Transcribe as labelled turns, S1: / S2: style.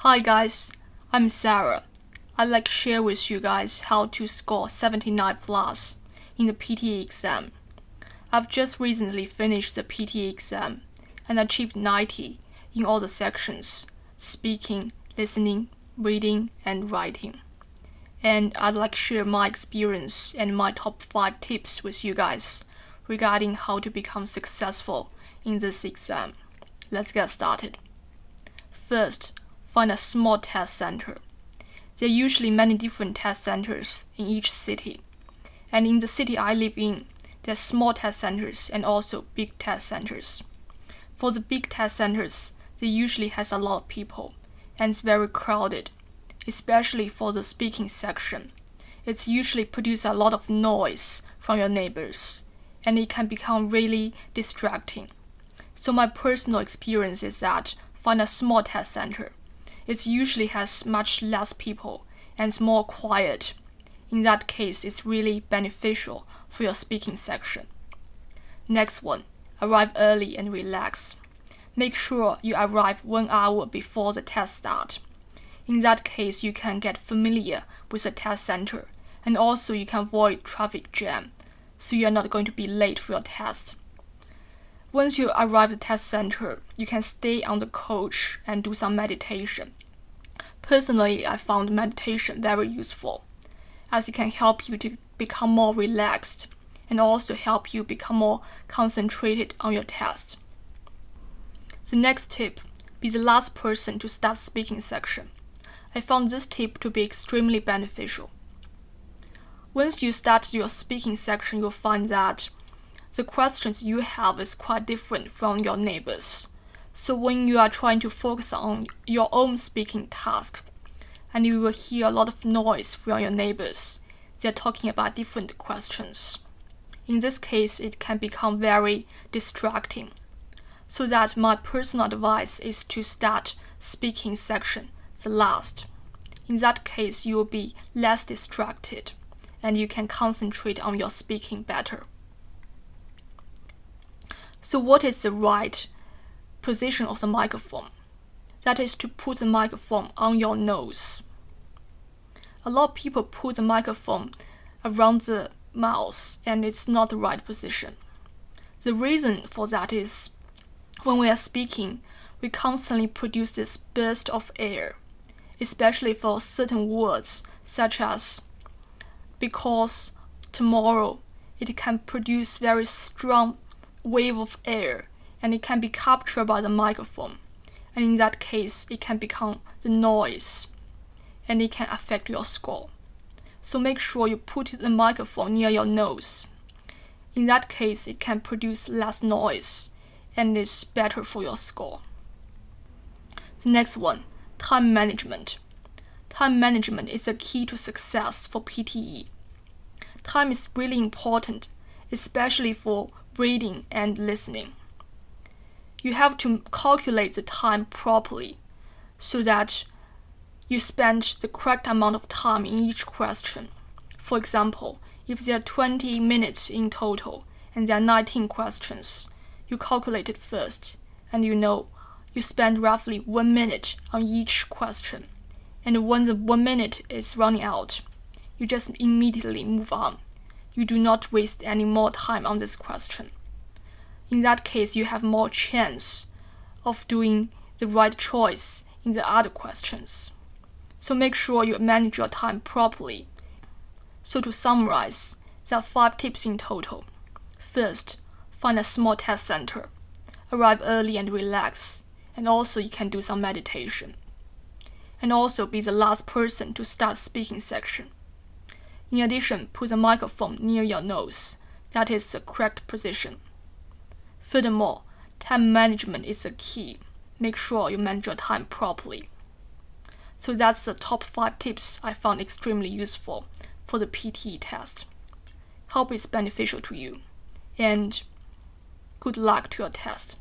S1: Hi guys, I'm Sarah. I'd like to share with you guys how to score 79 plus in the PTE exam. I've just recently finished the PTE exam and achieved 90 in all the sections: speaking, listening, reading, and writing. And I'd like to share my experience and my top 5 tips with you guys regarding how to become successful in this exam. Let's get started. First, find a small test center. There are usually many different test centers in each city. And in the city I live in, there are small test centers and also big test centers. For the big test centers, they usually has a lot of people and it's very crowded, especially for the speaking section. It's usually produce a lot of noise from your neighbors and it can become really distracting. So my personal experience is that find a small test center. It usually has much less people and it's more quiet. In that case, it's really beneficial for your speaking section. Next one, arrive early and relax. Make sure you arrive 1 hour before the test start. In that case, you can get familiar with the test center and also you can avoid traffic jam, so you are not going to be late for your test. Once you arrive at the test center, you can stay on the coach and do some meditation. Personally, I found meditation very useful, as it can help you to become more relaxed and also help you become more concentrated on your test. The next tip, be the last person to start speaking section. I found this tip to be extremely beneficial. Once you start your speaking section, you'll find that the questions you have is quite different from your neighbors. So when you are trying to focus on your own speaking task, and you will hear a lot of noise from your neighbors, they're talking about different questions. In this case, it can become very distracting. So that my personal advice is to start speaking section the last. In that case, you will be less distracted and you can concentrate on your speaking better. So what is the right position of the microphone? That is to put the microphone on your nose. A lot of people put the microphone around the mouth and it's not the right position. The reason for that is when we are speaking, we constantly produce this burst of air, especially for certain words such as because, tomorrow. It can produce very strong wave of air and it can be captured by the microphone, and in that case it can become the noise and it can affect your score. So make sure you put the microphone near your nose. In that case it can produce less noise and is better for your score. The next one, time management. Time management is the key to success for PTE. Time is really important, especially for reading and listening. You have to calculate the time properly so that you spend the correct amount of time in each question. For example, if there are 20 minutes in total and there are 19 questions, you calculate it first and you know you spend roughly 1 minute on each question. And when the 1 minute is running out, you just immediately move on. You do not waste any more time on this question. In that case, you have more chance of doing the right choice in the other questions. So make sure you manage your time properly. So to summarize, there are 5 tips in total. First, find a small test center. Arrive early and relax. And also you can do some meditation. And also be the last person to start speaking section. In addition, put the microphone near your nose. That is the correct position. Furthermore, time management is the key. Make sure you manage your time properly. So that's the top 5 tips I found extremely useful for the PTE test. Hope it's beneficial to you. And good luck to your test.